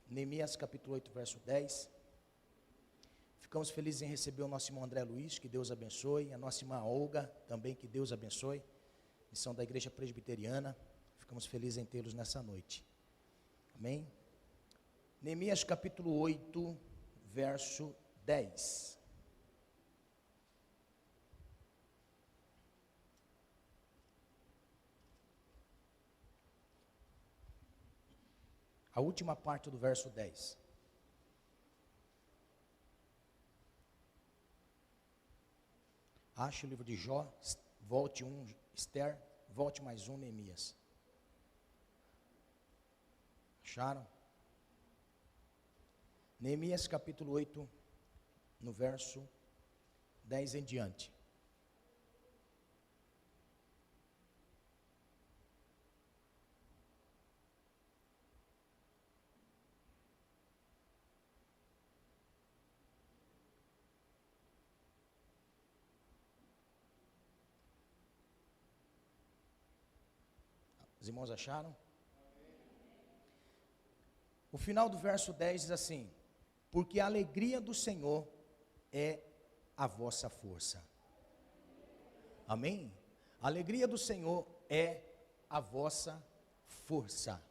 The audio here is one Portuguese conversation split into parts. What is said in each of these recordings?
Neemias capítulo 8, verso 10. Ficamos felizes em receber o nosso irmão André Luiz, que Deus abençoe, a nossa irmã Olga, também que Deus abençoe, missão da Igreja Presbiteriana. Ficamos felizes em tê-los nessa noite. Amém? Neemias capítulo 8, verso 10. A última parte do verso 10. Ache o livro de Jó, volte um, Esther, volte mais um, Neemias. Acharam? Neemias capítulo 8, no verso 10 em diante. Os irmãos acharam? O final do verso 10 diz assim: porque a alegria do Senhor é a vossa força. Amém? A alegria do Senhor é a vossa força.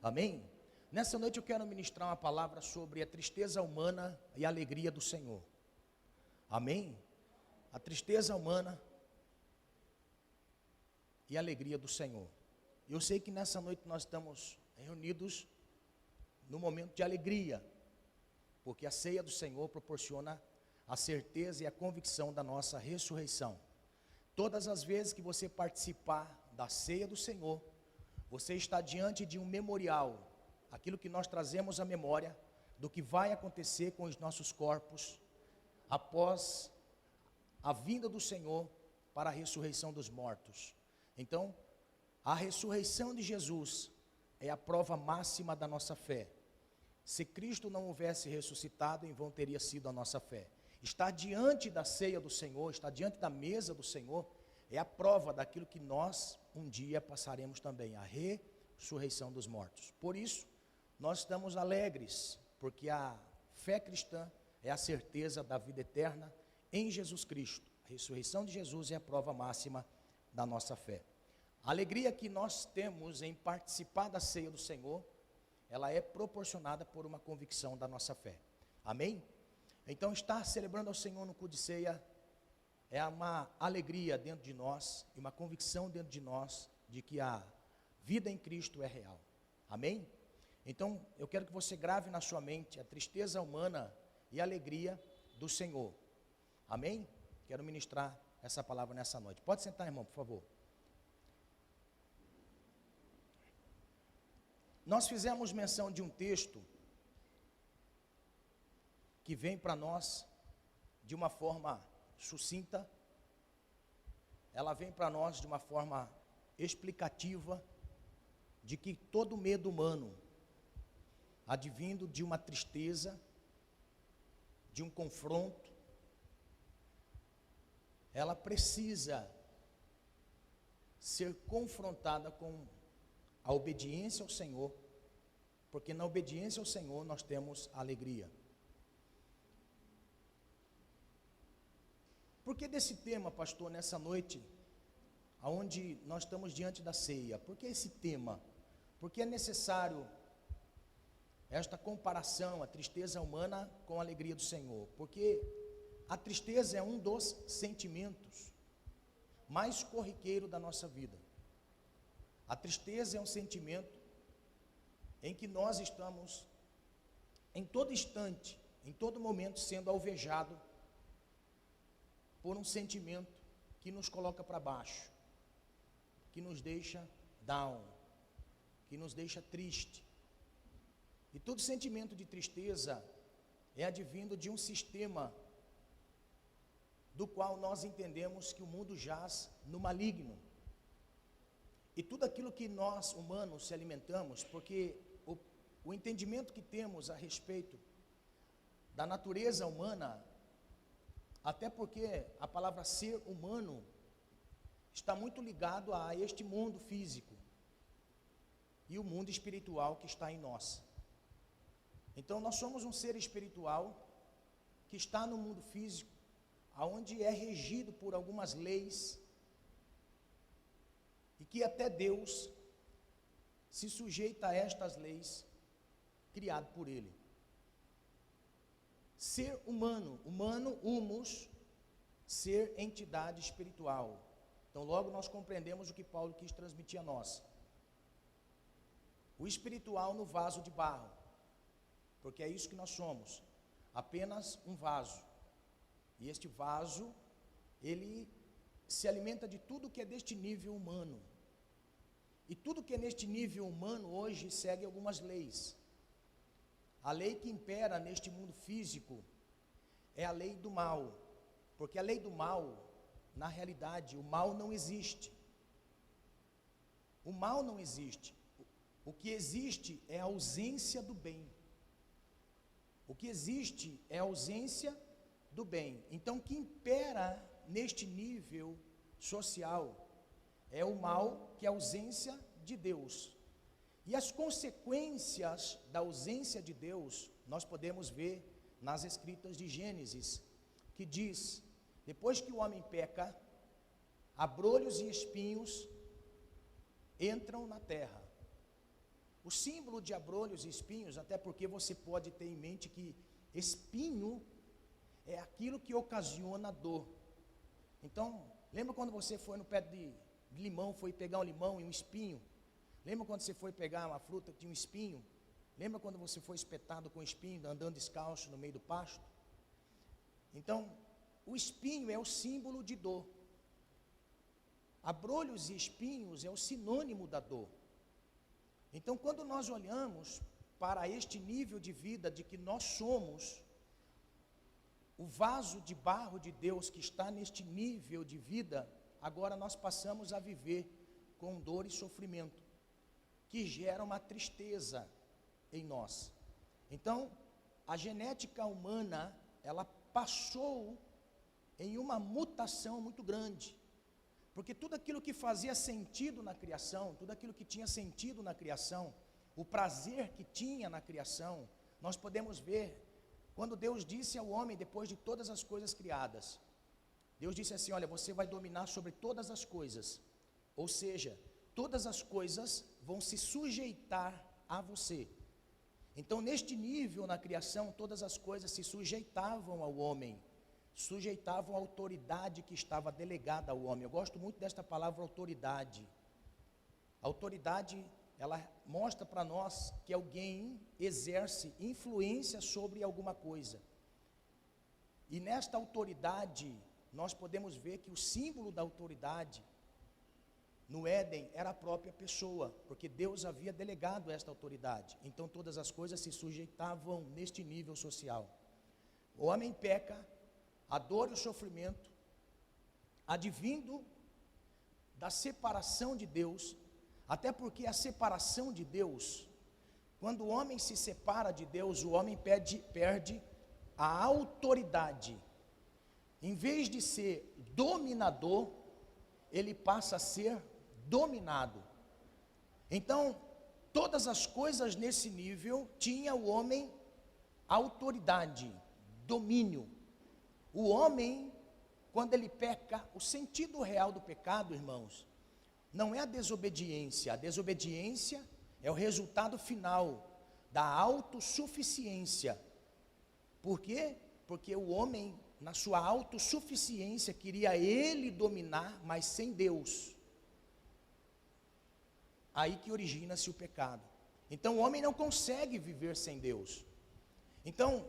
Amém? Nessa noite eu quero ministrar uma palavra sobre a tristeza humana e a alegria do Senhor. Amém? A tristeza humana e a alegria do Senhor. Eu sei que nessa noite nós estamos reunidos no momento de alegria, porque a ceia do Senhor proporciona a certeza e a convicção da nossa ressurreição. Todas as vezes que você participar da ceia do Senhor, você está diante de um memorial, aquilo que nós trazemos à memória do que vai acontecer com os nossos corpos após a vinda do Senhor para a ressurreição dos mortos. Então, a ressurreição de Jesus é a prova máxima da nossa fé. Se Cristo não houvesse ressuscitado, em vão teria sido a nossa fé. Estar diante da ceia do Senhor, estar diante da mesa do Senhor, é a prova daquilo que nós um dia passaremos também, a ressurreição dos mortos. Por isso, nós estamos alegres, porque a fé cristã é a certeza da vida eterna em Jesus Cristo. A ressurreição de Jesus é a prova máxima da nossa fé. A alegria que nós temos em participar da ceia do Senhor, ela é proporcionada por uma convicção da nossa fé. Amém? Então, estar celebrando ao Senhor no culto de ceia é uma alegria dentro de nós e uma convicção dentro de nós de que a vida em Cristo é real. Amém? Então, eu quero que você grave na sua mente a tristeza humana e a alegria do Senhor. Amém? Quero ministrar essa palavra nessa noite. Pode sentar, irmão, por favor. Nós fizemos menção de um texto que vem para nós de uma forma sucinta, ela vem para nós de uma forma explicativa, de que todo medo humano, advindo de uma tristeza, de um confronto, ela precisa ser confrontada com a obediência ao Senhor, porque na obediência ao Senhor nós temos alegria. Por que desse tema, pastor, nessa noite, onde nós estamos diante da ceia? Por que esse tema? Porque é necessário esta comparação, a tristeza humana com a alegria do Senhor, porque a tristeza é um dos sentimentos mais corriqueiro da nossa vida. A tristeza é um sentimento em que nós estamos em todo instante, em todo momento sendo alvejado por um sentimento que nos coloca para baixo, que nos deixa down, que nos deixa triste. E todo sentimento de tristeza é advindo de um sistema do qual nós entendemos que o mundo jaz no maligno. E tudo aquilo que nós, humanos, se alimentamos, porque o entendimento que temos a respeito da natureza humana, até porque a palavra ser humano está muito ligado a este mundo físico e o mundo espiritual que está em nós. Então nós somos um ser espiritual que está no mundo físico, aonde é regido por algumas leis, e que até Deus se sujeita a estas leis, criado por Ele. Ser humano, humus, ser entidade espiritual. Então logo nós compreendemos o que Paulo quis transmitir a nós. O espiritual no vaso de barro, porque é isso que nós somos, apenas um vaso. E este vaso, ele se alimenta de tudo que é deste nível humano. E tudo que é neste nível humano hoje segue algumas leis. A lei que impera neste mundo físico é a lei do mal, porque a lei do mal, na realidade, o mal não existe. O mal não existe. O que existe é a ausência do bem. O que existe é a ausência do bem. Então, o que impera neste nível social é o mal, que é a ausência de Deus. E as consequências da ausência de Deus, nós podemos ver nas escritas de Gênesis, que diz: depois que o homem peca, abrolhos e espinhos entram na terra. O símbolo de abrolhos e espinhos, até porque você pode ter em mente que espinho é aquilo que ocasiona dor. Então, lembra quando você foi no pé de limão, foi pegar um limão e um espinho? Lembra quando você foi pegar uma fruta que tinha um espinho? Lembra quando você foi espetado com espinho, andando descalço no meio do pasto? Então, o espinho é o símbolo de dor. Abrolhos e espinhos é o sinônimo da dor. Então, quando nós olhamos para este nível de vida de que nós somos o vaso de barro de Deus que está neste nível de vida, agora nós passamos a viver com dor e sofrimento, que gera uma tristeza em nós. Então, a genética humana, ela passou em uma mutação muito grande, porque tudo aquilo que fazia sentido na criação, tudo aquilo que tinha sentido na criação, o prazer que tinha na criação, nós podemos ver quando Deus disse ao homem, depois de todas as coisas criadas, Deus disse assim: olha, você vai dominar sobre todas as coisas, ou seja, todas as coisas vão se sujeitar a você. Então, neste nível na criação, todas as coisas se sujeitavam ao homem, sujeitavam a autoridade que estava delegada ao homem. Eu gosto muito desta palavra autoridade. A autoridade, ela mostra para nós que alguém exerce influência sobre alguma coisa. E nesta autoridade, nós podemos ver que o símbolo da autoridade no Éden era a própria pessoa, porque Deus havia delegado esta autoridade. Então todas as coisas se sujeitavam neste nível social. O homem peca, a dor e o sofrimento, advindo da separação de Deus, até porque a separação de Deus, quando o homem se separa de Deus, o homem perde a autoridade. Em vez de ser dominador, ele passa a ser dominado. Então, todas as coisas nesse nível, tinha o homem autoridade, domínio. O homem, quando ele peca, o sentido real do pecado, irmãos, não é a desobediência é o resultado final da autossuficiência. Por quê? Porque o homem, na sua autossuficiência, queria ele dominar, mas sem Deus. Aí que origina-se o pecado. Então o homem não consegue viver sem Deus. Então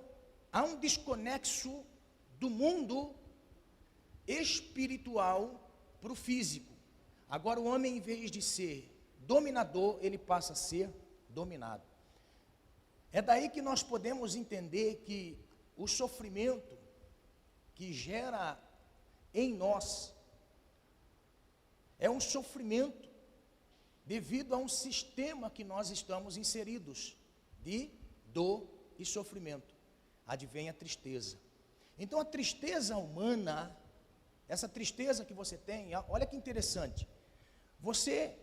há um desconexo do mundo espiritual para o físico. Agora o homem, em vez de ser dominador, ele passa a ser dominado. É daí que nós podemos entender que o sofrimento que gera em nós é um sofrimento devido a um sistema que nós estamos inseridos de dor e sofrimento. Advém a tristeza. Então a tristeza humana, essa tristeza que você tem, olha que interessante, você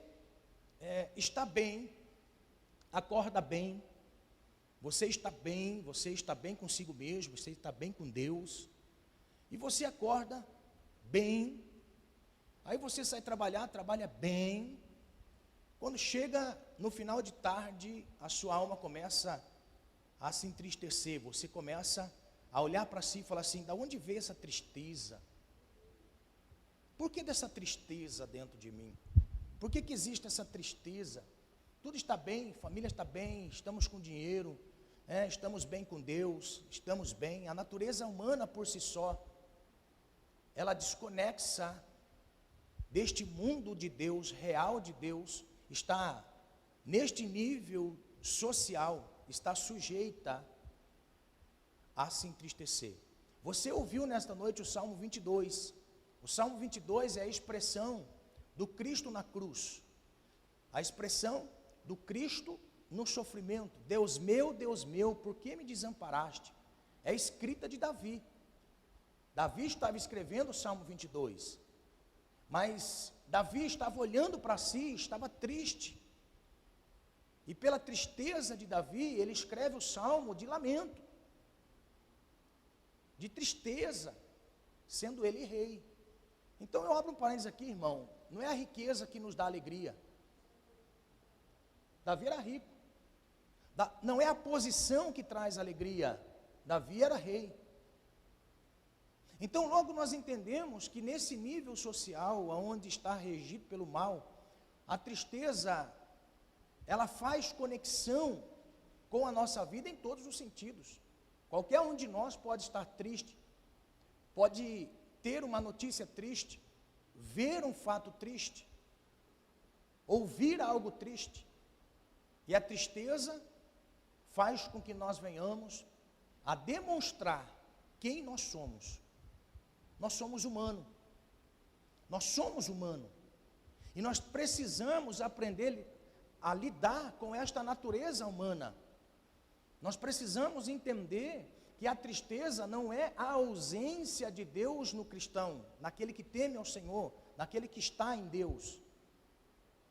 está bem, acorda bem, você está bem consigo mesmo, você está bem com Deus, e você acorda bem, aí você sai trabalhar, trabalha bem, quando chega no final de tarde, a sua alma começa a se entristecer, você começa a olhar para si e falar assim, da onde veio essa tristeza? Por que dessa tristeza dentro de mim? Por que existe essa tristeza? Tudo está bem, família está bem, estamos com dinheiro, estamos bem com Deus, estamos bem. A natureza humana por si só, ela desconexa deste mundo de Deus, real de Deus, está neste nível social, está sujeita a se entristecer. Você ouviu nesta noite o Salmo 22. O Salmo 22 é a expressão do Cristo na cruz, a expressão do Cristo no sofrimento. Deus meu, por que me desamparaste? É escrita de Davi. Davi estava escrevendo o Salmo 22, mas Davi estava olhando para si, estava triste, e pela tristeza de Davi, ele escreve o Salmo de lamento, de tristeza, sendo ele rei. Então eu abro um parênteses aqui, irmão, não é a riqueza que nos dá alegria. Davi era rico, não é a posição que traz alegria, Davi era rei. Então logo nós entendemos que nesse nível social, onde está regido pelo mal, a tristeza, ela faz conexão com a nossa vida em todos os sentidos. Qualquer um de nós pode estar triste, pode ter uma notícia triste, ver um fato triste, ouvir algo triste, e a tristeza faz com que nós venhamos a demonstrar quem nós somos. Nós somos humanos, e nós precisamos aprender a lidar com esta natureza humana. Nós precisamos entender que a tristeza não é a ausência de Deus no cristão, naquele que teme ao Senhor, naquele que está em Deus.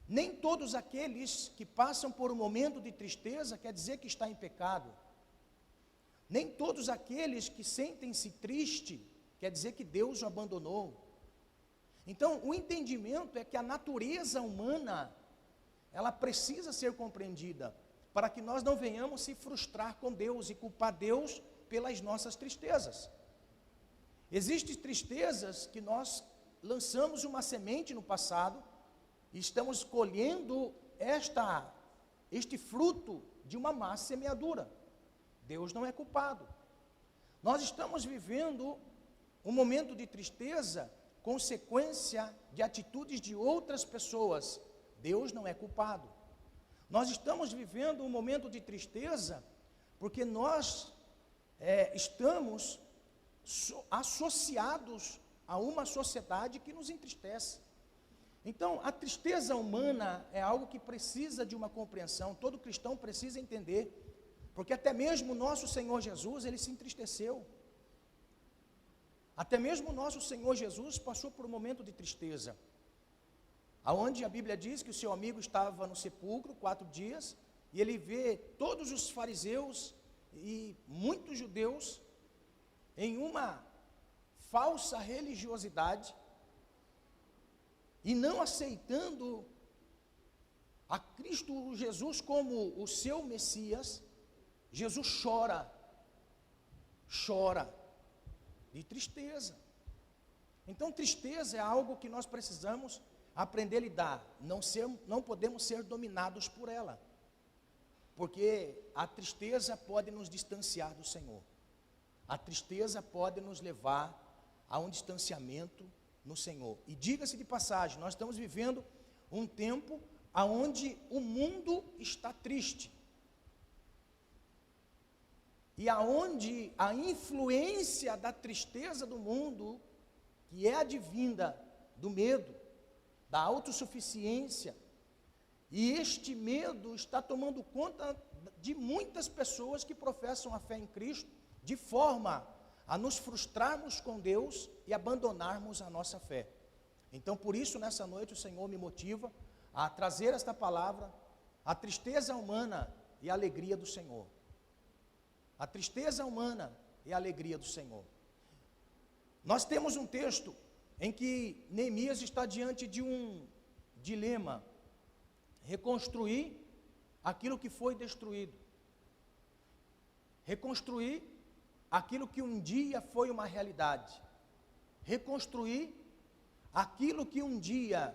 Nem todos aqueles que passam por um momento de tristeza quer dizer que está em pecado. Nem todos aqueles que sentem-se tristes quer dizer que Deus o abandonou. Então, o entendimento é que a natureza humana, ela precisa ser compreendida, para que nós não venhamos se frustrar com Deus e culpar Deus pelas nossas tristezas. Existem tristezas que nós lançamos uma semente no passado, e estamos colhendo este fruto de uma má semeadura. Deus não é culpado. Nós estamos vivendo um momento de tristeza, consequência de atitudes de outras pessoas. Deus não é culpado. Nós estamos vivendo um momento de tristeza, porque nós estamos associados a uma sociedade que nos entristece. Então, a tristeza humana é algo que precisa de uma compreensão, todo cristão precisa entender, porque até mesmo o nosso Senhor Jesus, ele se entristeceu. Até mesmo o nosso Senhor Jesus passou por um momento de tristeza, aonde a Bíblia diz que o seu amigo estava no sepulcro 4 dias, e ele vê todos os fariseus e muitos judeus em uma falsa religiosidade, e não aceitando a Cristo Jesus como o seu Messias. Jesus chora de tristeza. Então tristeza é algo que nós precisamos aprender a lidar, não podemos ser dominados por ela, porque a tristeza pode nos distanciar do Senhor, a tristeza pode nos levar a um distanciamento no Senhor. E diga-se de passagem, nós estamos vivendo um tempo onde o mundo está triste, e aonde a influência da tristeza do mundo, que é advinda do medo, da autossuficiência, e este medo está tomando conta de muitas pessoas que professam a fé em Cristo, de forma a nos frustrarmos com Deus e abandonarmos a nossa fé. Então, por isso, nessa noite, o Senhor me motiva a trazer esta palavra, a tristeza humana e a alegria do Senhor. A tristeza humana é a alegria do Senhor. Nós temos um texto em que Neemias está diante de um dilema: reconstruir aquilo que foi destruído, reconstruir aquilo que um dia foi uma realidade, reconstruir aquilo que um dia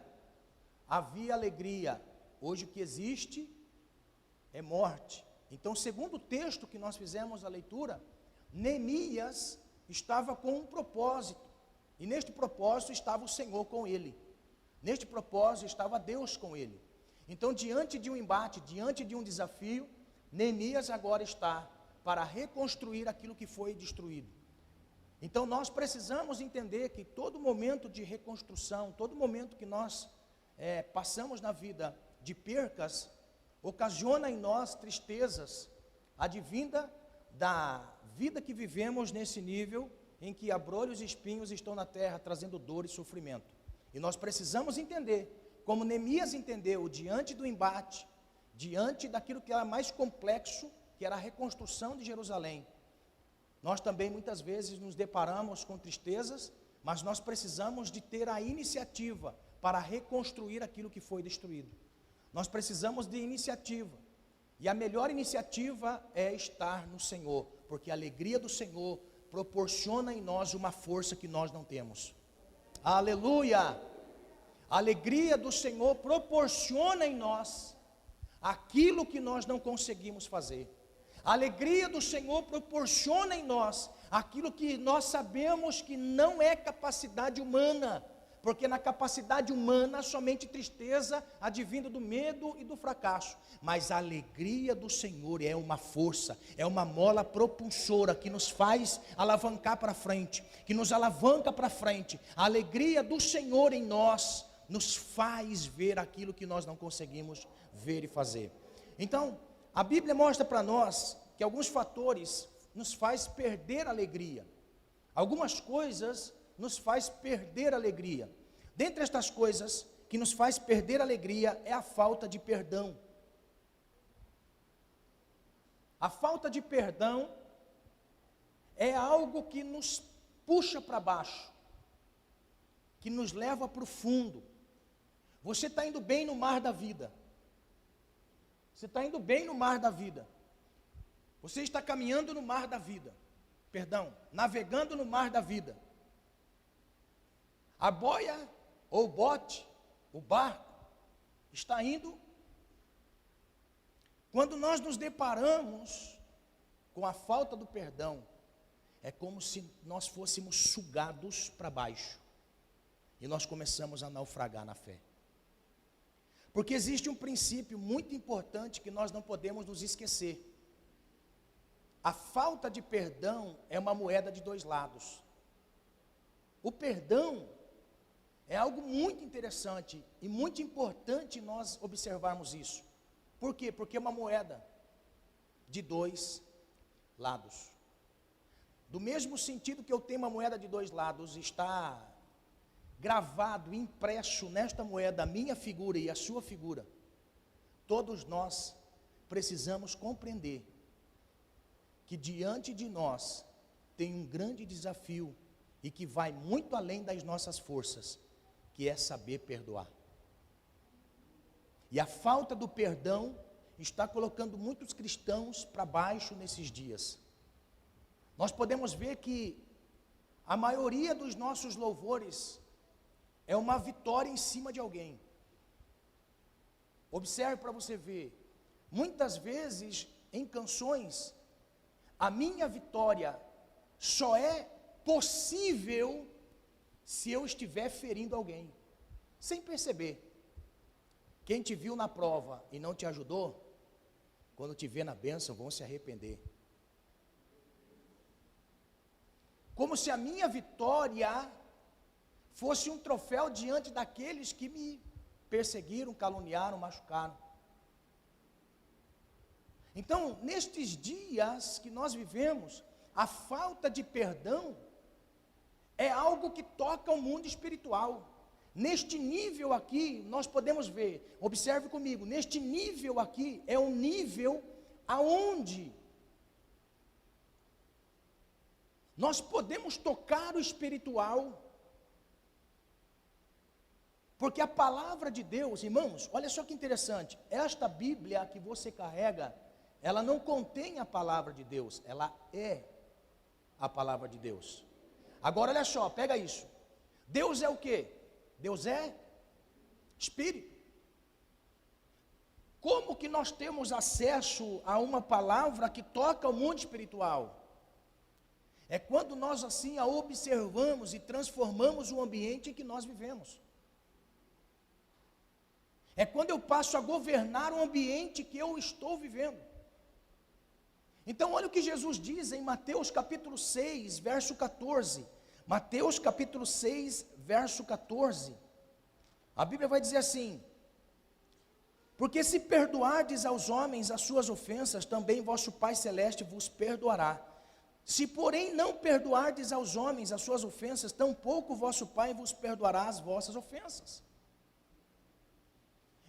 havia alegria, hoje o que existe é morte. Então, segundo o texto que nós fizemos a leitura, Neemias estava com um propósito, e neste propósito estava o Senhor com ele, neste propósito estava Deus com ele. Então, diante de um embate, diante de um desafio, Neemias agora está para reconstruir aquilo que foi destruído. Então, nós precisamos entender que todo momento de reconstrução, todo momento que nós passamos na vida de percas, ocasiona em nós tristezas, advinda da vida que vivemos nesse nível em que abrolhos e espinhos estão na terra, trazendo dor e sofrimento. E nós precisamos entender, como Neemias entendeu, diante do embate, diante daquilo que era mais complexo, que era a reconstrução de Jerusalém. Nós também muitas vezes nos deparamos com tristezas, mas nós precisamos de ter a iniciativa para reconstruir aquilo que foi destruído. Nós precisamos de iniciativa, e a melhor iniciativa é estar no Senhor, porque a alegria do Senhor proporciona em nós uma força que nós não temos. Aleluia! A alegria do Senhor proporciona em nós aquilo que nós não conseguimos fazer. A alegria do Senhor proporciona em nós aquilo que nós sabemos que não é capacidade humana, porque na capacidade humana somente tristeza advinda do medo e do fracasso, mas a alegria do Senhor é uma força, é uma mola propulsora que nos faz alavancar para frente, que nos alavanca para frente. A alegria do Senhor em nós nos faz ver aquilo que nós não conseguimos ver e fazer. Então, a Bíblia mostra para nós que alguns fatores nos faz perder a alegria. Algumas coisas nos faz perder a alegria. Dentre estas coisas que nos faz perder a alegria é a falta de perdão. A falta de perdão é algo que nos puxa para baixo, que nos leva para o fundo. Você está indo bem no mar da vida. Você está indo bem no mar da vida. Você está caminhando no mar da vida. Navegando no mar da vida. A boia ou o bote, o barco, está indo. Quando nós nos deparamos com a falta do perdão, é como se nós fôssemos sugados para baixo. E nós começamos a naufragar na fé. Porque existe um princípio muito importante que nós não podemos nos esquecer. A falta de perdão é uma moeda de dois lados. O perdão é algo muito interessante e muito importante nós observarmos isso. Por quê? Porque é uma moeda de dois lados. Do mesmo sentido que eu tenho uma moeda de dois lados, está gravado, impresso nesta moeda a minha figura e a sua figura. Todos nós precisamos compreender que diante de nós tem um grande desafio e que vai muito além das nossas forças, que é saber perdoar. E a falta do perdão está colocando muitos cristãos para baixo nesses dias. Nós podemos ver que a maioria dos nossos louvores é uma vitória em cima de alguém. Observe para você ver, muitas vezes em canções, a minha vitória só é possível se eu estiver ferindo alguém, sem perceber. Quem te viu na prova e não te ajudou, quando te vê na bênção, vão se arrepender. Como se a minha vitória fosse um troféu diante daqueles que me perseguiram, caluniaram, machucaram. Então, nestes dias que nós vivemos, a falta de perdão é algo que toca o mundo espiritual. Neste nível aqui, nós podemos ver, observe comigo, neste nível aqui é um nível aonde Nós podemos tocar o espiritual, porque a palavra de Deus, irmãos, olha só que interessante, esta Bíblia que você carrega, ela não contém a palavra de Deus, ela é a palavra de Deus. Agora olha só, pega isso, Deus é o quê? Deus é Espírito. Como que nós temos acesso a uma palavra que toca o mundo espiritual? É quando nós assim a observamos e transformamos o ambiente em que nós vivemos. É quando eu passo a governar o ambiente que eu estou vivendo. Então olha o que Jesus diz em Mateus capítulo 6, verso 14. Mateus capítulo 6, verso 14. A Bíblia vai dizer assim: porque se perdoardes aos homens as suas ofensas, também vosso Pai Celeste vos perdoará. Se porém não perdoardes aos homens as suas ofensas, tampouco vosso Pai vos perdoará as vossas ofensas.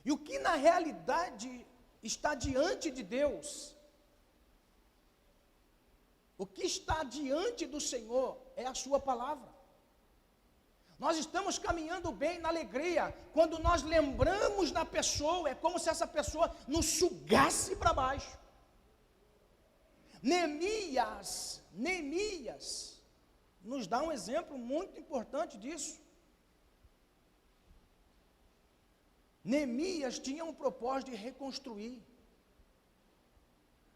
E o que na realidade está diante de Deus, o que está diante do Senhor é a sua palavra. Nós estamos caminhando bem na alegria, quando nós lembramos da pessoa, é como se essa pessoa nos sugasse para baixo. Neemias nos dá um exemplo muito importante disso. Neemias tinha um propósito de reconstruir.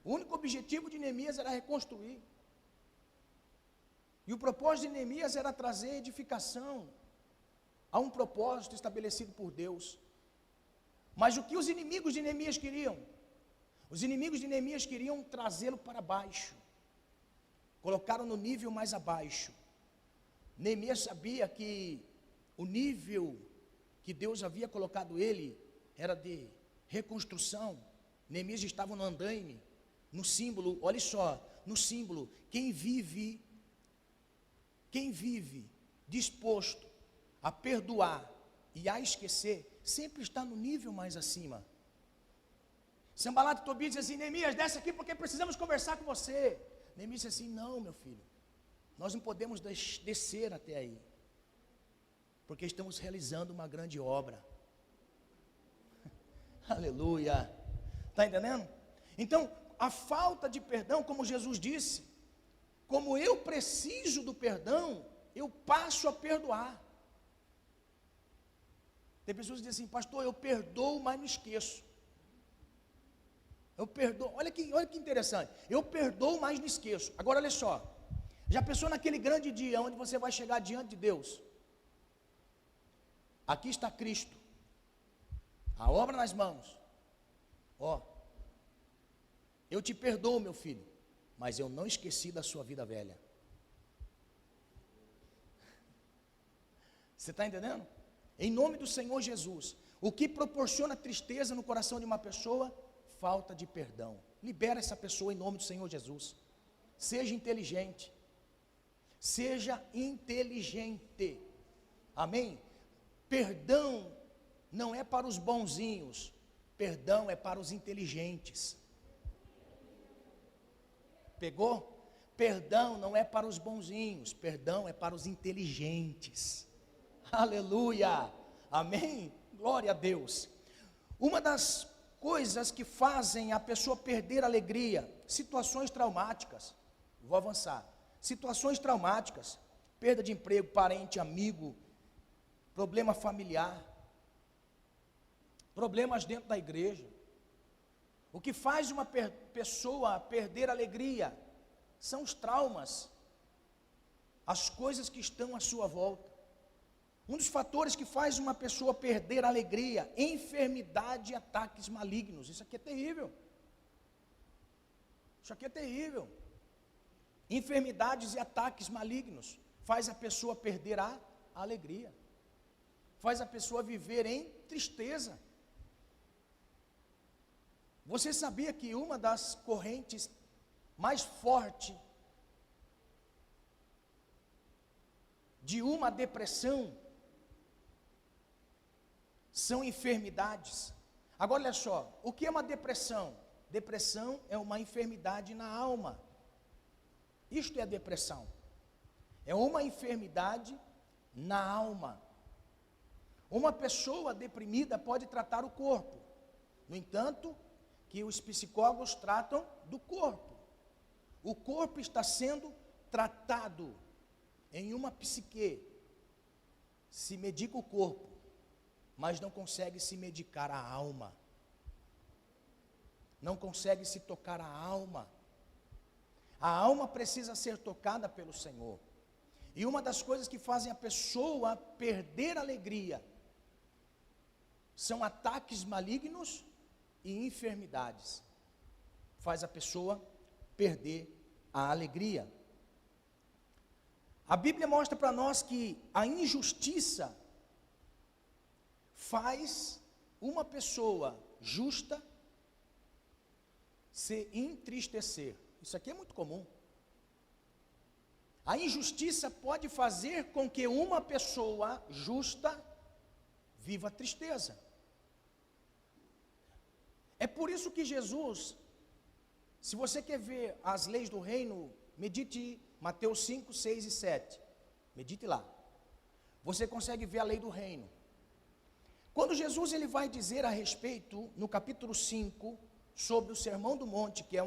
O único objetivo de Neemias era reconstruir. E o propósito de Neemias era trazer edificação a um propósito estabelecido por Deus. Mas o que os inimigos de Neemias queriam? Os inimigos de Neemias queriam trazê-lo para baixo. Colocaram no nível mais abaixo. Neemias sabia que o nível que Deus havia colocado ele era de reconstrução. Neemias estava no andaime, no símbolo, olha só, no símbolo, quem vive disposto a perdoar e a esquecer, sempre está no nível mais acima. Sanbalat e Tobias dizem assim: Neemias, desce aqui porque precisamos conversar com você. Neemias disse assim: não, meu filho, nós não podemos descer até aí, porque estamos realizando uma grande obra. Aleluia, está entendendo? Então, a falta de perdão, como Jesus disse, como eu preciso do perdão, eu passo a perdoar. Tem pessoas que dizem assim: pastor, eu perdoo, mas não esqueço. Eu perdoo, olha que interessante, eu perdoo, mas não esqueço. Agora olha só, já pensou naquele grande dia, onde você vai chegar diante de Deus? Aqui está Cristo, a obra nas mãos, ó, eu te perdoo, meu filho, mas eu não esqueci da sua vida velha. Você está entendendo? Em nome do Senhor Jesus, o que proporciona tristeza no coração de uma pessoa? Falta de perdão. Libera essa pessoa em nome do Senhor Jesus. Seja inteligente. Seja inteligente. Amém? Perdão não é para os bonzinhos, perdão é para os inteligentes. Pegou? Perdão não é para os bonzinhos, perdão é para os inteligentes. Aleluia, amém, glória a Deus. Uma das coisas que fazem a pessoa perder a alegria, situações traumáticas, vou avançar, situações traumáticas, perda de emprego, parente, amigo, problema familiar, problemas dentro da igreja. O que faz uma pessoa perder a alegria são os traumas, as coisas que estão à sua volta. Um dos fatores que faz uma pessoa perder a alegria, enfermidade e ataques malignos. Isso aqui é terrível. Isso aqui é terrível. Enfermidades e ataques malignos faz a pessoa perder a alegria. Faz a pessoa viver em tristeza. Você sabia que uma das correntes mais fortes de uma depressão são enfermidades? Agora olha só, o que é uma depressão? Depressão é uma enfermidade na alma. Isto é a depressão. é uma enfermidade na alma. Uma pessoa deprimida pode tratar o corpo, no entanto, que os psicólogos tratam do corpo. O corpo está sendo tratado em uma psique. Se medica o corpo, mas não consegue se medicar a alma. Não consegue se tocar a alma. A alma precisa ser tocada pelo Senhor. E uma das coisas que fazem a pessoa perder a alegria são ataques malignos e enfermidades. Faz a pessoa perder a alegria. A Bíblia mostra para nós que a injustiça faz uma pessoa justa se entristecer. Isso aqui é muito comum. A injustiça pode fazer com que uma pessoa justa viva tristeza. É por isso que Jesus, se você quer ver as leis do reino, medite Mateus 5, 6 e 7. Medite lá. Você consegue ver a lei do reino. Quando Jesus ele vai dizer a respeito, no capítulo 5, sobre o Sermão do Monte, que é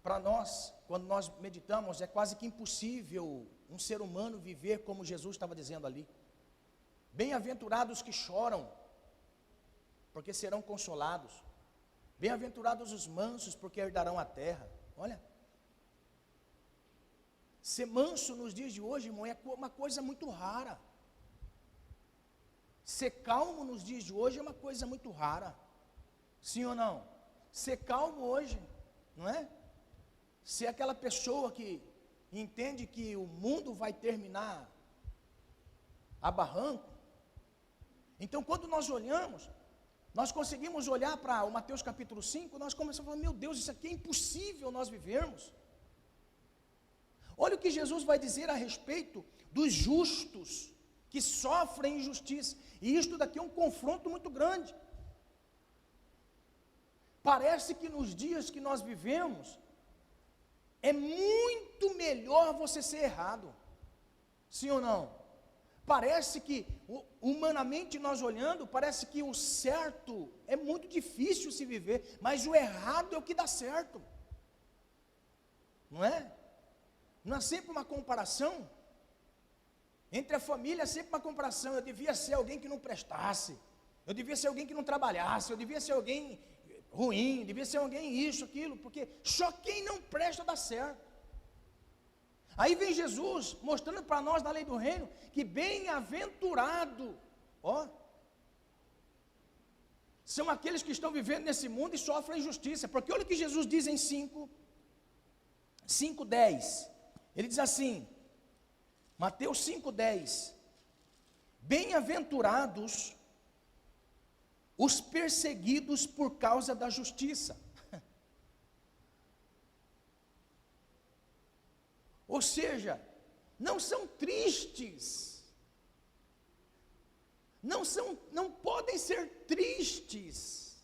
para nós, quando nós meditamos, é quase que impossível um ser humano viver como Jesus estava dizendo ali. Bem-aventurados que choram, porque serão consolados. Bem-aventurados os mansos, porque herdarão a terra. Olha, ser manso nos dias de hoje, irmão, é uma coisa muito rara. Ser calmo nos dias de hoje é uma coisa muito rara. Sim ou não? Ser calmo hoje, não é? Ser aquela pessoa que entende que o mundo vai terminar a barranco. Então, quando nós olhamos, nós conseguimos olhar para o Mateus capítulo 5, nós começamos a falar, meu Deus, isso aqui é impossível nós vivermos. Olha o que Jesus vai dizer a respeito dos justos que sofrem injustiça. E isto daqui é um confronto muito grande. Parece que nos dias que nós vivemos, é muito melhor você ser errado. Sim ou não? Parece que, humanamente nós olhando, parece que o certo é muito difícil se viver, mas o errado é o que dá certo. Não é? Não é sempre uma comparação? Entre a família é sempre uma comparação. Eu devia ser alguém que não prestasse, eu devia ser alguém que não trabalhasse, eu devia ser alguém ruim, devia ser alguém isso, aquilo, porque só quem não presta dá certo. Aí vem Jesus mostrando para nós na lei do reino que bem-aventurado, são aqueles que estão vivendo nesse mundo e sofrem injustiça, porque olha o que Jesus diz em 5:10, ele diz assim, Mateus 5:10, bem-aventurados os perseguidos por causa da justiça. Ou seja, não são tristes, não podem ser tristes,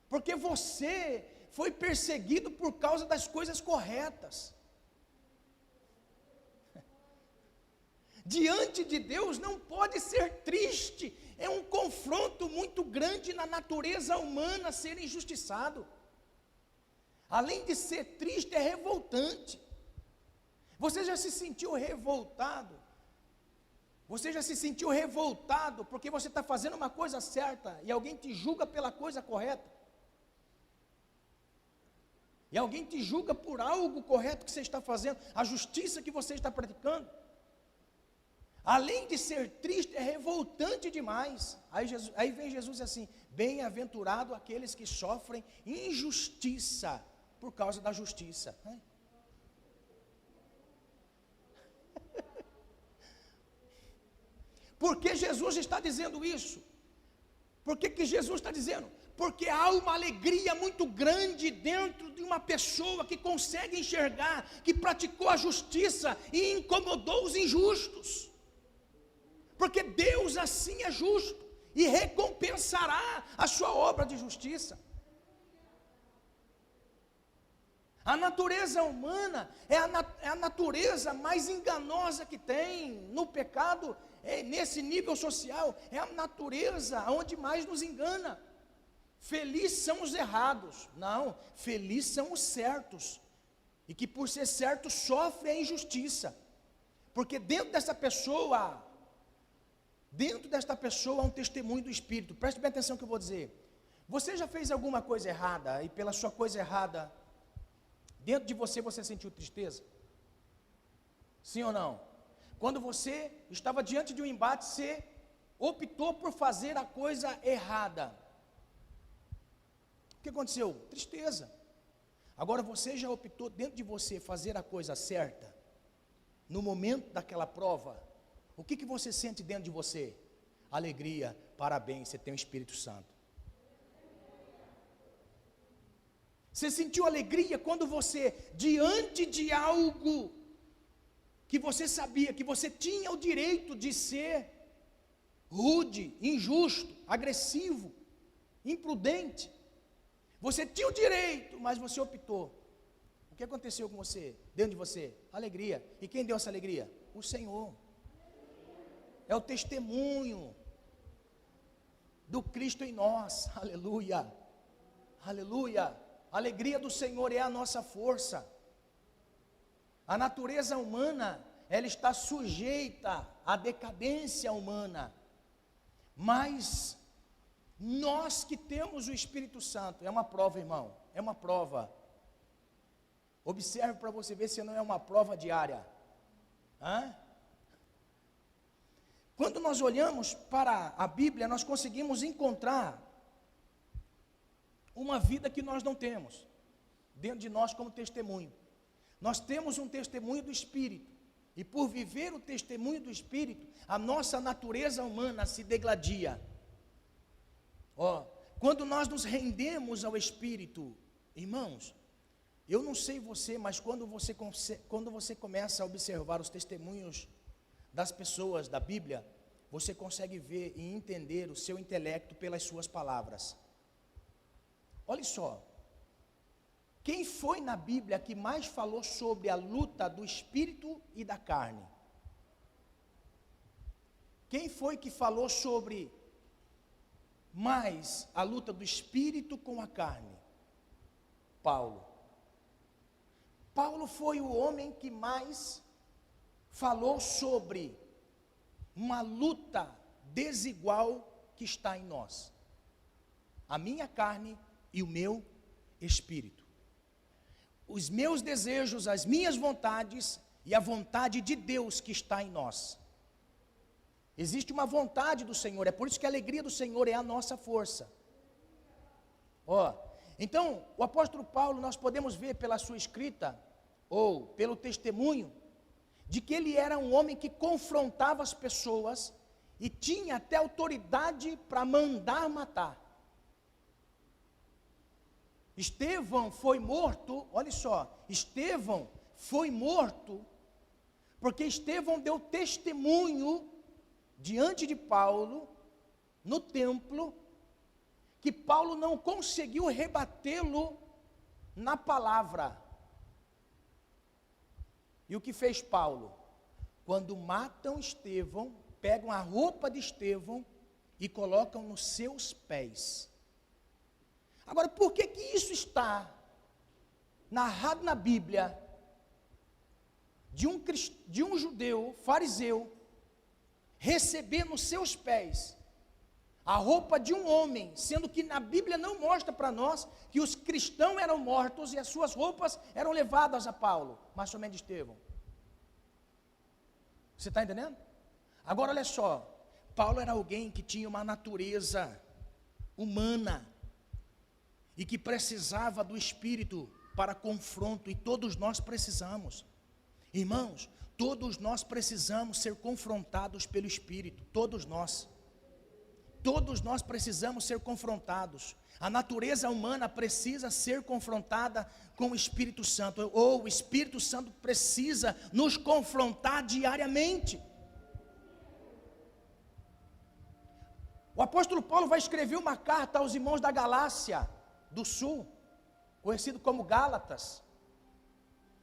porque você foi perseguido por causa das coisas corretas. Diante de Deus não pode ser triste, é um confronto muito grande na natureza humana ser injustiçado. Além de ser triste, é revoltante. Você já se sentiu revoltado? Você já se sentiu revoltado porque você está fazendo uma coisa certa e alguém te julga pela coisa correta? E alguém te julga por algo correto que você está fazendo, a justiça que você está praticando? Além de ser triste, é revoltante demais. Aí vem Jesus assim, bem-aventurado aqueles que sofrem injustiça por causa da justiça. Por que Jesus está dizendo isso? Por que Jesus está dizendo? Porque há uma alegria muito grande dentro de uma pessoa que consegue enxergar, que praticou a justiça e incomodou os injustos. Porque Deus assim é justo e recompensará a sua obra de justiça. A natureza humana é a natureza mais enganosa que tem no pecado, nesse nível social, é a natureza onde mais nos engana. Felizes são os errados, não, felizes são os certos, e que por ser certos sofrem a injustiça, porque dentro desta pessoa há um testemunho do Espírito. Preste bem atenção no que eu vou dizer. Você já fez alguma coisa errada, e pela sua coisa errada, dentro de você sentiu tristeza? Sim ou não? Quando você estava diante de um embate, você optou por fazer a coisa errada. O que aconteceu? Tristeza. Agora você já optou dentro de você fazer a coisa certa, no momento daquela prova, o que você sente dentro de você? Alegria, parabéns, você tem o Espírito Santo. Você sentiu alegria quando você, diante de algo que você sabia, que você tinha o direito de ser rude, injusto, agressivo, imprudente, você tinha o direito, mas você optou. O que aconteceu com você, dentro de você? Alegria. E quem deu essa alegria? O Senhor. É o testemunho do Cristo em nós. Aleluia, aleluia. A alegria do Senhor é a nossa força. A natureza humana, ela está sujeita à decadência humana, mas nós que temos o Espírito Santo, é uma prova, irmão, é uma prova. Observe para você ver se não é uma prova diária. Quando nós olhamos para a Bíblia, nós conseguimos encontrar uma vida que nós não temos dentro de nós como testemunho. Nós temos um testemunho do Espírito, e por viver o testemunho do Espírito, a nossa natureza humana se degladia. Quando nós nos rendemos ao Espírito, irmãos, eu não sei você, mas quando você começa a observar os testemunhos das pessoas da Bíblia, você consegue ver e entender o seu intelecto pelas suas palavras. Olha só, quem foi na Bíblia que mais falou sobre a luta do Espírito e da carne? Quem foi que falou sobre mais a luta do Espírito com a carne? Paulo. Paulo foi o homem que mais falou sobre uma luta desigual que está em nós. A minha carne e o meu espírito. Os meus desejos, as minhas vontades e a vontade de Deus que está em nós. Existe uma vontade do Senhor, é por isso que a alegria do Senhor é a nossa força. Então, o apóstolo Paulo, nós podemos ver pela sua escrita, ou pelo testemunho, de que ele era um homem que confrontava as pessoas e tinha até autoridade para mandar matar. Estevão foi morto, olha só, Estevão foi morto porque Estevão deu testemunho diante de Paulo, no templo, que Paulo não conseguiu rebatê-lo na palavra. E o que fez Paulo? Quando matam Estevão, pegam a roupa de Estevão e colocam nos seus pés. Agora, por que isso está narrado na Bíblia, de um judeu, fariseu, receber nos seus pés a roupa de um homem, sendo que na Bíblia não mostra para nós que os cristãos eram mortos e as suas roupas eram levadas a Paulo, mas somente Estevão. Você está entendendo? Agora olha só, Paulo era alguém que tinha uma natureza humana e que precisava do Espírito para confronto, e todos nós precisamos. Irmãos, todos nós precisamos ser confrontados pelo Espírito, todos nós. Todos nós precisamos ser confrontados. A natureza humana precisa ser confrontada com o Espírito Santo, ou o Espírito Santo precisa nos confrontar diariamente. O apóstolo Paulo vai escrever uma carta aos irmãos da Galácia do Sul, conhecido como Gálatas,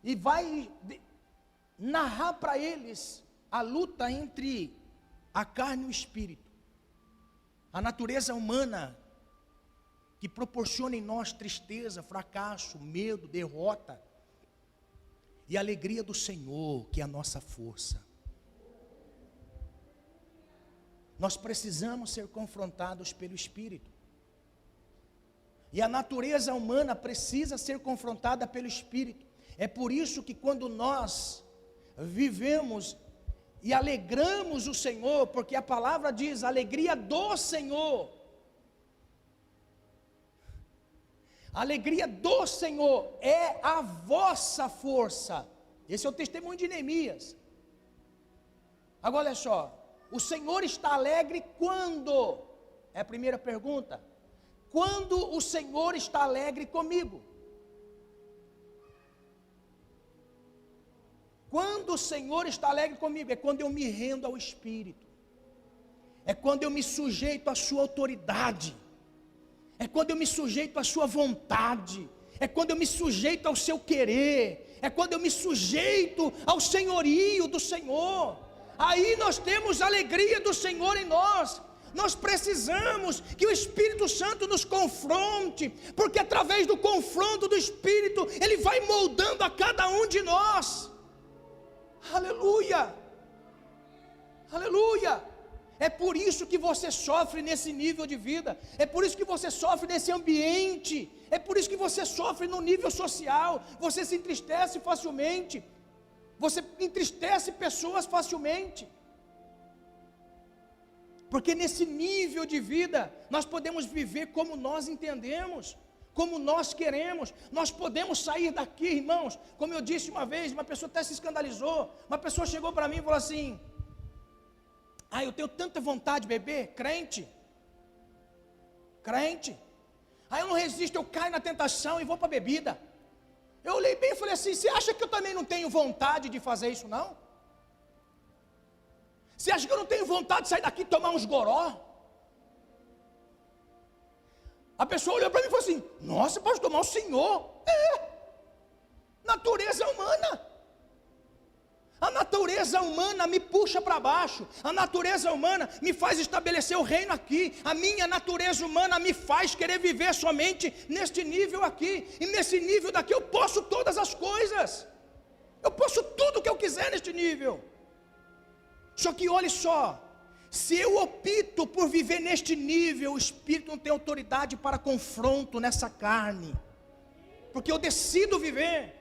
e vai narrar para eles a luta entre a carne e o espírito. A natureza humana que proporciona em nós tristeza, fracasso, medo, derrota, e a alegria do Senhor, que é a nossa força. Nós precisamos ser confrontados pelo Espírito. E a natureza humana precisa ser confrontada pelo Espírito. É por isso que quando nós vivemos e alegramos o Senhor, porque a palavra diz, a alegria do Senhor. A alegria do Senhor é a vossa força. Esse é o testemunho de Neemias. Agora olha só, o Senhor está alegre quando? É a primeira pergunta. Quando o Senhor está alegre comigo? Quando o Senhor está alegre comigo? É quando eu me rendo ao Espírito. É quando eu me sujeito à sua autoridade. É quando eu me sujeito à sua vontade. É quando eu me sujeito ao seu querer. É quando eu me sujeito ao senhorio do Senhor. Aí nós temos a alegria do Senhor em nós. Nós precisamos que o Espírito Santo nos confronte, porque através do confronto do Espírito, Ele vai moldando a cada um de nós. Aleluia, aleluia. É por isso que você sofre nesse nível de vida, é por isso que você sofre nesse ambiente, é por isso que você sofre no nível social, você se entristece facilmente, você entristece pessoas facilmente, porque nesse nível de vida, nós podemos viver como nós entendemos, como nós queremos, nós podemos sair daqui, irmãos, como eu disse uma vez, uma pessoa até se escandalizou, uma pessoa chegou para mim e falou assim, eu tenho tanta vontade de beber, crente, aí eu não resisto, eu caio na tentação e vou para a bebida. Eu olhei bem e falei assim, você acha que eu também não tenho vontade de fazer isso não? Você acha que eu não tenho vontade de sair daqui e tomar uns goró? A pessoa olhou para mim e falou assim, nossa, pode tomar o Senhor. Natureza humana. A natureza humana me puxa para baixo. A natureza humana me faz estabelecer o reino aqui. A minha natureza humana me faz querer viver somente neste nível aqui. E nesse nível daqui eu posso todas as coisas. Eu posso tudo o que eu quiser neste nível. Só que olhe só, se eu opto por viver neste nível, o Espírito não tem autoridade para confronto nessa carne, porque eu decido viver.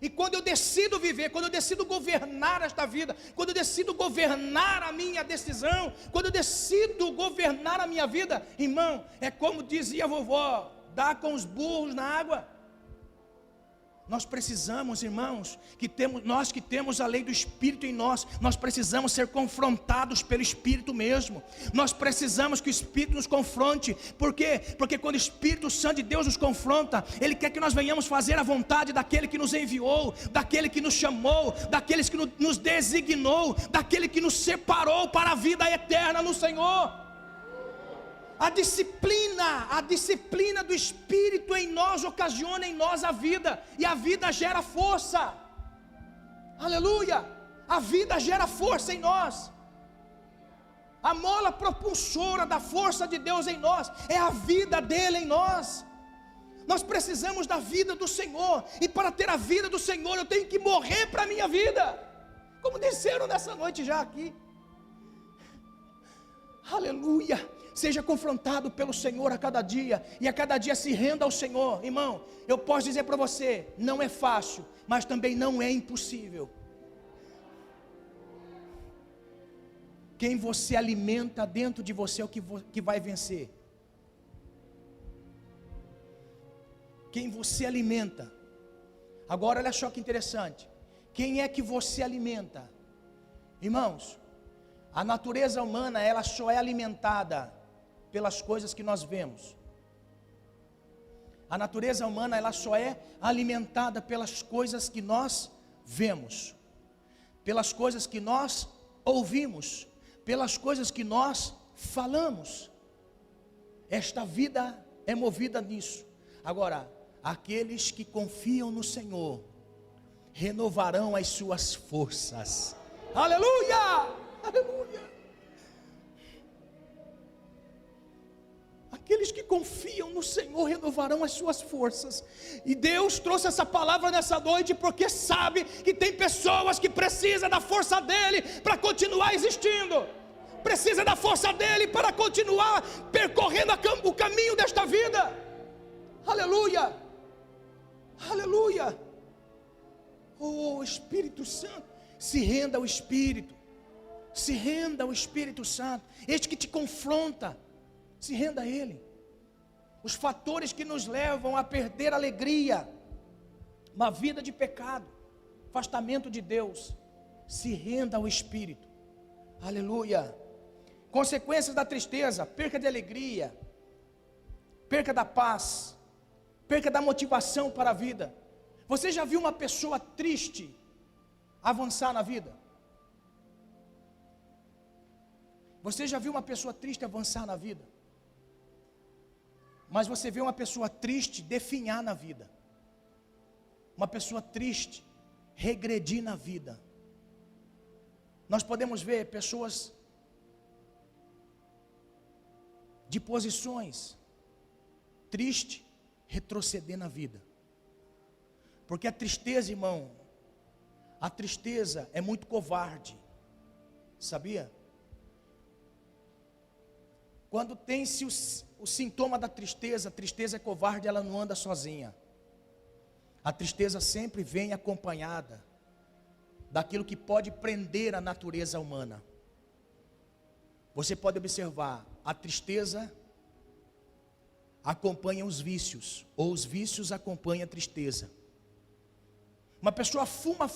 E quando eu decido viver, quando eu decido governar esta vida, quando eu decido governar a minha decisão, quando eu decido governar a minha vida, irmão, é como dizia a vovó, dá com os burros na água. Nós precisamos, irmãos, nós que temos a lei do Espírito em nós precisamos ser confrontados pelo Espírito mesmo. Nós precisamos que o Espírito nos confronte. Por quê? Porque quando o Espírito Santo de Deus nos confronta, Ele quer que nós venhamos fazer a vontade daquele que nos enviou, daquele que nos chamou, daqueles que nos designou, daquele que nos separou para a vida eterna no Senhor. A disciplina do Espírito em nós ocasiona em nós a vida, e a vida gera força. Aleluia! A vida gera força em nós. A mola propulsora da força de Deus em nós é a vida dele em nós. Nós precisamos da vida do Senhor, e para ter a vida do Senhor eu tenho que morrer para a minha vida, como disseram nessa noite já aqui. Aleluia! Seja confrontado pelo Senhor a cada dia, e a cada dia se renda ao Senhor. Irmão, eu posso dizer para você, não é fácil, mas também não é impossível. Quem você alimenta dentro de você é o que vai vencer. Quem você alimenta. Agora olha só que interessante, quem é que você alimenta? Irmãos, a natureza humana, ela só é alimentada pelas coisas que nós vemos. A natureza humana, ela só é alimentada pelas coisas que nós vemos, pelas coisas que nós ouvimos, pelas coisas que nós falamos. Esta vida é movida nisso. Agora, aqueles que confiam no Senhor, renovarão as suas forças. Aleluia! Aleluia! Aqueles que confiam no Senhor renovarão as suas forças. E Deus trouxe essa palavra nessa noite porque sabe que tem pessoas que precisam da força dEle para continuar existindo. Precisa da força dEle para continuar percorrendo o caminho desta vida. Aleluia! Aleluia! Oh, Espírito Santo, se renda ao Espírito. Se renda ao Espírito Santo. Este que te confronta, se renda a Ele. Os fatores que nos levam a perder a alegria, uma vida de pecado, afastamento de Deus, se renda ao Espírito. Aleluia. Consequências da tristeza: perca de alegria, perca da paz, perca da motivação para a vida. Você já viu uma pessoa triste avançar na vida? Você já viu uma pessoa triste avançar na vida? Mas você vê uma pessoa triste definhar na vida. Uma pessoa triste regredir na vida. Nós podemos ver pessoas de posições tristes retroceder na vida. Porque a tristeza, irmão, a tristeza é muito covarde. Sabia? Quando tem-se o sintoma da tristeza, a tristeza é covarde, ela não anda sozinha. A tristeza sempre vem acompanhada daquilo que pode prender a natureza humana. Você pode observar, a tristeza acompanha os vícios, ou os vícios acompanham a tristeza. Uma pessoa fuma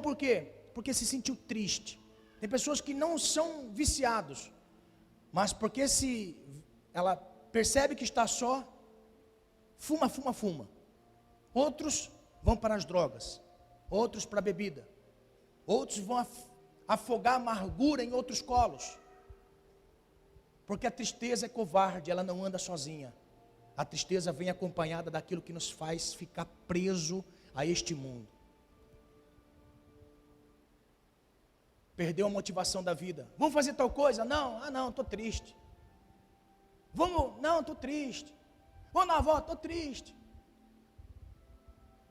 por quê? Porque se sentiu triste. Tem pessoas que não são viciados, mas porque se ela percebe que está só, fuma. Outros vão para as drogas, outros para a bebida, outros vão afogar a amargura em outros colos. Porque a tristeza é covarde, ela não anda sozinha. A tristeza vem acompanhada daquilo que nos faz ficar preso a este mundo. Perdeu a motivação da vida. Vamos fazer tal coisa? Não, estou triste. Não, estou triste. Vamos na avó, estou triste.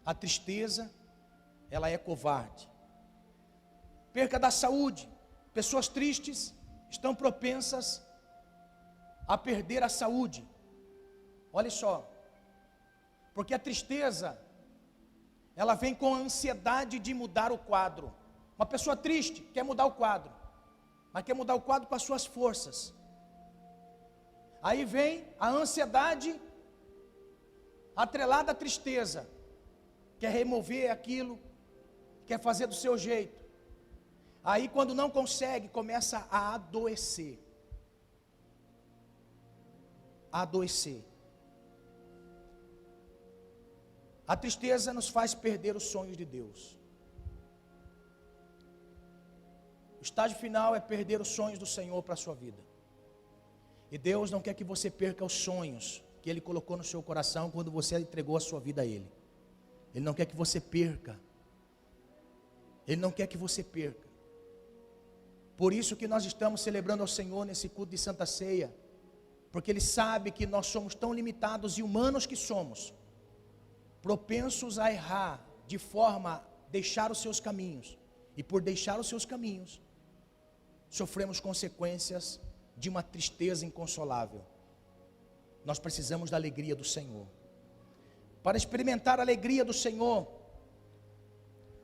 A tristeza, ela é covarde. Perca da saúde. Pessoas tristes estão propensas a perder a saúde. Olha só. Porque a tristeza, ela vem com a ansiedade de mudar o quadro. Uma pessoa triste quer mudar o quadro, mas quer mudar o quadro com as suas forças. Aí vem a ansiedade atrelada à tristeza, quer remover aquilo, quer fazer do seu jeito. Aí quando não consegue, começa a adoecer. A tristeza nos faz perder os sonhos de Deus. O estágio final é perder os sonhos do Senhor para a sua vida. E Deus não quer que você perca os sonhos que Ele colocou no seu coração quando você entregou a sua vida a Ele. Ele não quer que você perca. Ele não quer que você perca. Por isso que nós estamos celebrando ao Senhor nesse culto de Santa Ceia. Porque Ele sabe que nós somos tão limitados e humanos que somos, propensos a errar, de forma a deixar os seus caminhos. E por deixar os seus caminhos, sofremos consequências de uma tristeza inconsolável. Nós precisamos da alegria do Senhor. Para experimentar a alegria do Senhor,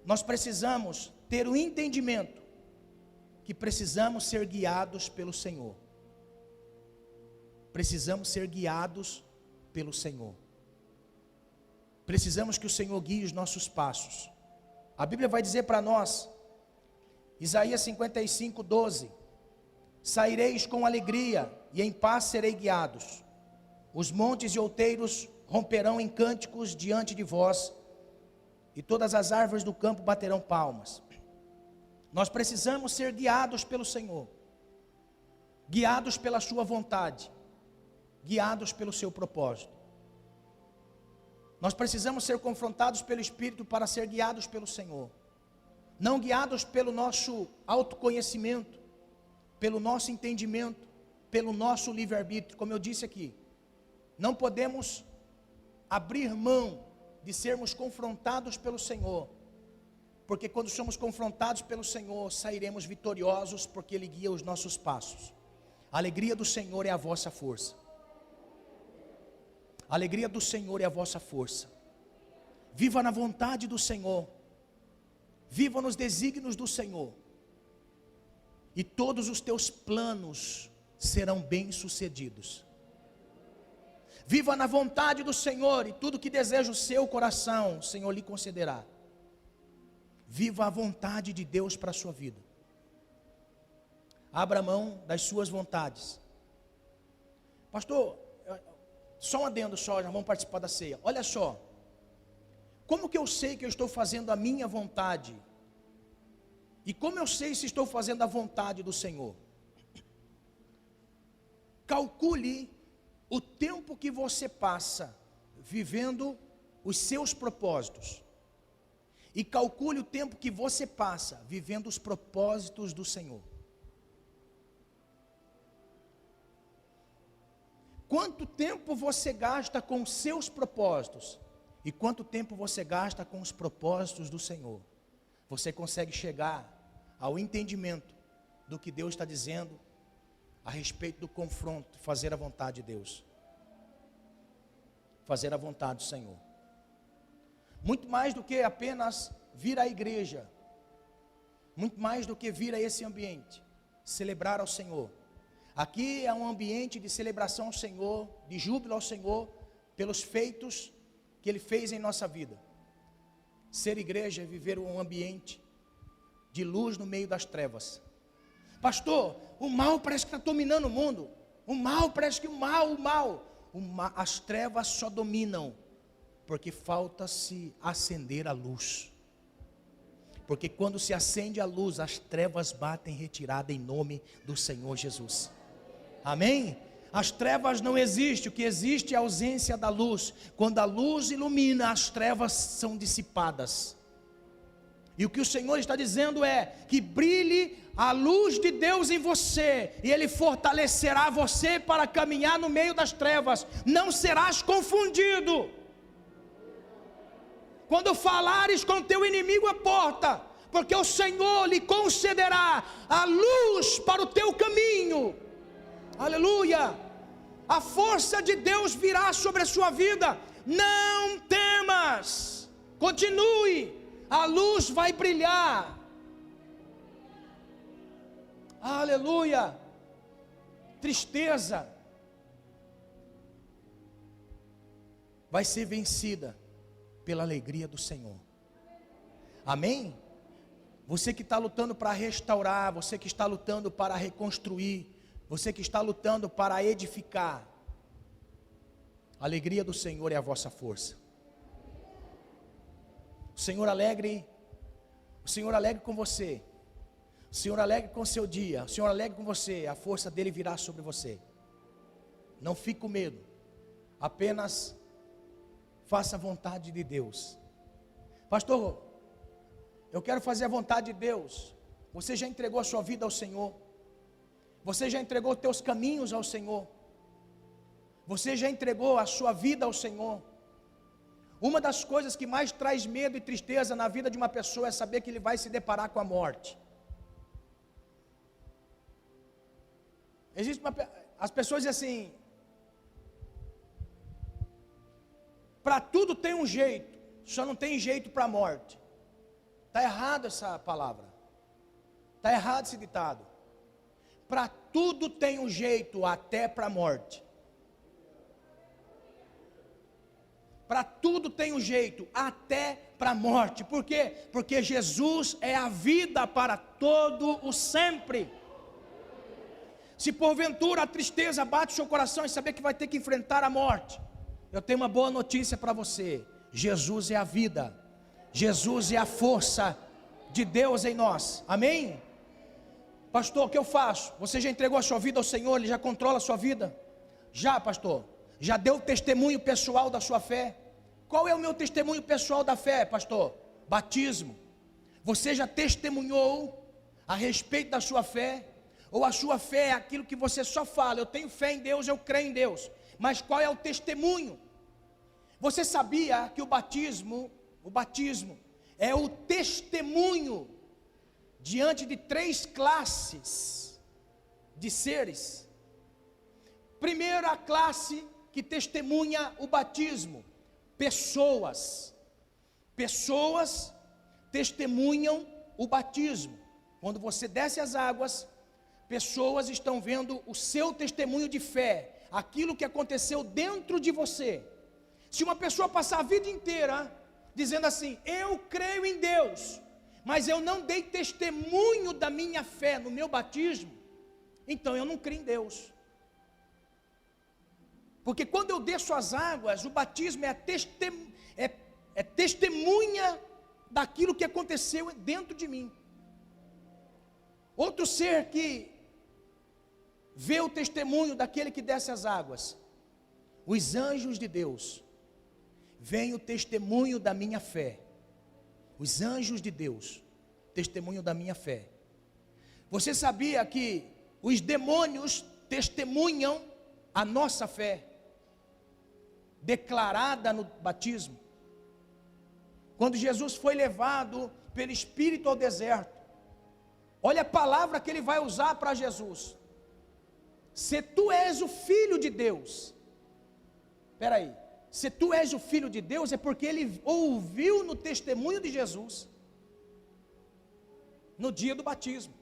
nós precisamos ter o entendimento que precisamos ser guiados pelo Senhor. Precisamos ser guiados pelo Senhor. Precisamos que o Senhor guie os nossos passos. A Bíblia vai dizer para nós, Isaías 55, 12: saireis com alegria e em paz serei guiados. Os montes e outeiros romperão em cânticos diante de vós, e todas as árvores do campo baterão palmas. Nós precisamos ser guiados pelo Senhor, guiados pela sua vontade, guiados pelo seu propósito. Nós precisamos ser confrontados pelo Espírito para ser guiados pelo Senhor. Não guiados pelo nosso autoconhecimento, pelo nosso entendimento, pelo nosso livre-arbítrio. Como eu disse aqui, não podemos abrir mão de sermos confrontados pelo Senhor, porque quando somos confrontados pelo Senhor, sairemos vitoriosos, porque Ele guia os nossos passos. A alegria do Senhor é a vossa força. A alegria do Senhor é a vossa força. Viva na vontade do Senhor. Viva nos desígnios do Senhor. E todos os teus planos serão bem-sucedidos. Viva na vontade do Senhor, e tudo que deseja o seu coração, o Senhor lhe concederá. Viva a vontade de Deus para a sua vida. Abra mão das suas vontades. Pastor, só um adendo só, já vamos participar da ceia. Olha só, como que eu sei que eu estou fazendo a minha vontade? E como eu sei se estou fazendo a vontade do Senhor? Calcule o tempo que você passa vivendo os seus propósitos. E calcule o tempo que você passa vivendo os propósitos do Senhor. Quanto tempo você gasta com os seus propósitos e quanto tempo você gasta com os propósitos do Senhor? Você consegue chegar ao entendimento do que Deus está dizendo a respeito do confronto, fazer a vontade de Deus. Fazer a vontade do Senhor. Muito mais do que apenas vir à igreja, muito mais do que vir a esse ambiente, celebrar ao Senhor. Aqui é um ambiente de celebração ao Senhor, de júbilo ao Senhor, pelos feitos que Ele fez em nossa vida. Ser igreja é viver um ambiente de luz no meio das trevas. Pastor, o mal parece que está dominando o mundo. O mal parece que as trevas só dominam porque falta-se acender a luz. Porque quando se acende a luz, as trevas batem retirada em nome do Senhor Jesus. Amém? As trevas não existem, o que existe é a ausência da luz. Quando a luz ilumina, as trevas são dissipadas. E o que o Senhor está dizendo é que brilhe a luz de Deus em você, e Ele fortalecerá você para caminhar no meio das trevas. Não serás confundido. Quando falares com teu inimigo à porta, porque o Senhor lhe concederá a luz para o teu caminho. Aleluia! A força de Deus virá sobre a sua vida. Não temas. Continue. A luz vai brilhar. Aleluia! Tristeza vai ser vencida pela alegria do Senhor. Amém? Você que está lutando para restaurar, você que está lutando para reconstruir, você que está lutando para edificar, a alegria do Senhor é a vossa força. O Senhor alegre com você, o Senhor alegre com o seu dia, o Senhor alegre com você, a força dele virá sobre você. Não fique com medo, apenas faça a vontade de Deus. Pastor, eu quero fazer a vontade de Deus. Você já entregou a sua vida ao Senhor? Você já entregou os teus caminhos ao Senhor? Você já entregou a sua vida ao Senhor? Uma das coisas que mais traz medo e tristeza na vida de uma pessoa é saber que ele vai se deparar com a morte. As pessoas dizem assim: para tudo tem um jeito, só não tem jeito para a morte. Está errado essa palavra. Está errado esse ditado. Para tudo tem um jeito, até para a morte. Para tudo tem um jeito, até para a morte. Por quê? Porque Jesus é a vida para todo o sempre. Se porventura a tristeza bate o seu coração e saber que vai ter que enfrentar a morte, eu tenho uma boa notícia para você: Jesus é a vida, Jesus é a força de Deus em nós. Amém? Pastor, o que eu faço? Você já entregou a sua vida ao Senhor? Ele já controla a sua vida? Já, pastor? Já deu testemunho pessoal da sua fé? Qual é o meu testemunho pessoal da fé, pastor? Batismo. Você já testemunhou a respeito da sua fé? Ou a sua fé é aquilo que você só fala, eu tenho fé em Deus, eu creio em Deus. Mas qual é o testemunho? Você sabia que o batismo é o testemunho diante de 3 classes de seres? Primeira classe que testemunha o batismo, pessoas. Pessoas testemunham o batismo. Quando você desce as águas, pessoas estão vendo o seu testemunho de fé, aquilo que aconteceu dentro de você. Se uma pessoa passar a vida inteira dizendo assim, eu creio em Deus, mas eu não dei testemunho da minha fé no meu batismo, então eu não creio em Deus. Porque quando eu desço as águas, o batismo é testemunha daquilo que aconteceu dentro de mim. Outro ser que vê o testemunho daquele que desce as águas, os anjos de Deus, veem o testemunho da minha fé. Os anjos de Deus, testemunho da minha fé. Você sabia que os demônios testemunham a nossa fé, declarada no batismo? Quando Jesus foi levado pelo Espírito ao deserto, olha a palavra que ele vai usar para Jesus: se tu és o Filho de Deus. Espera aí, se tu és o Filho de Deus, é porque ele ouviu no testemunho de Jesus, no dia do batismo.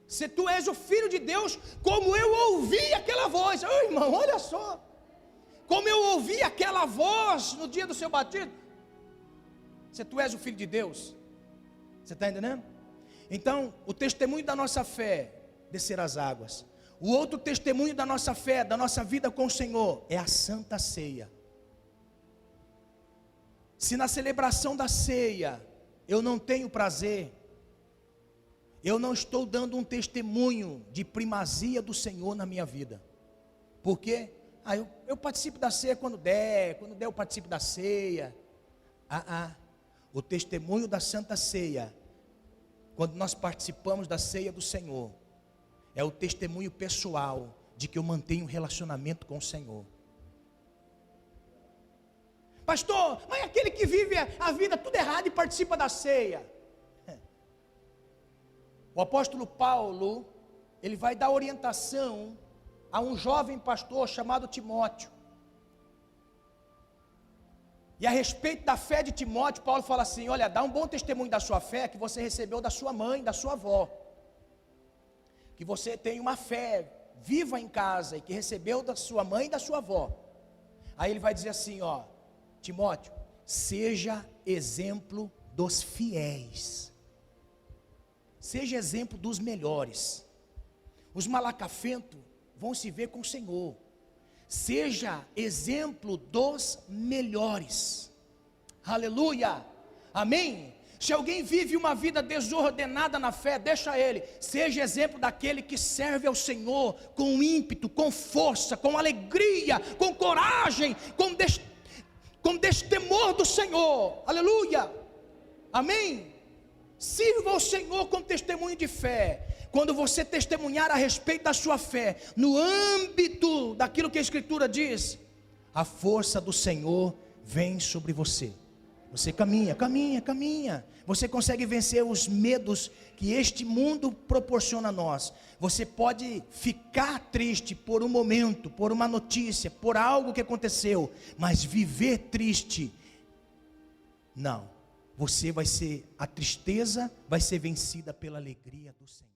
Se tu és o Filho de Deus, como eu ouvi aquela voz. Ô irmão, olha só, como eu ouvi aquela voz no dia do seu batismo. Se tu és o Filho de Deus, você está entendendo? Então, o testemunho da nossa fé, descer as águas. O outro testemunho da nossa fé, da nossa vida com o Senhor, é a Santa Ceia. Se na celebração da ceia eu não tenho prazer, eu não estou dando um testemunho de primazia do Senhor na minha vida. Por quê? Eu participo da ceia quando der eu participo da ceia. O testemunho da Santa Ceia, quando nós participamos da ceia do Senhor, é o testemunho pessoal de que eu mantenho um relacionamento com o Senhor. Pastor, mas aquele que vive a vida tudo errado e participa da ceia. O apóstolo Paulo, ele vai dar orientação a um jovem pastor chamado Timóteo. E a respeito da fé de Timóteo, Paulo fala assim: olha, dá um bom testemunho da sua fé que você recebeu da sua mãe, da sua avó. Que você tem uma fé viva em casa e que recebeu da sua mãe e da sua avó. Aí ele vai dizer assim, ó: Timóteo, seja exemplo dos fiéis. Seja exemplo dos melhores. Os malacafentos vão se ver com o Senhor. Seja exemplo dos melhores. Aleluia, amém? Se alguém vive uma vida desordenada na fé, deixa ele. Seja exemplo daquele que serve ao Senhor com ímpeto, com força, com alegria, com coragem, com destemor do Senhor. Aleluia, amém? Sirva ao Senhor com testemunho de fé. Quando você testemunhar a respeito da sua fé, no âmbito daquilo que a Escritura diz, a força do Senhor vem sobre você. Você caminha. Você consegue vencer os medos que este mundo proporciona a nós. Você pode ficar triste por um momento, por uma notícia, por algo que aconteceu, mas viver triste, não. A tristeza vai ser vencida pela alegria do Senhor.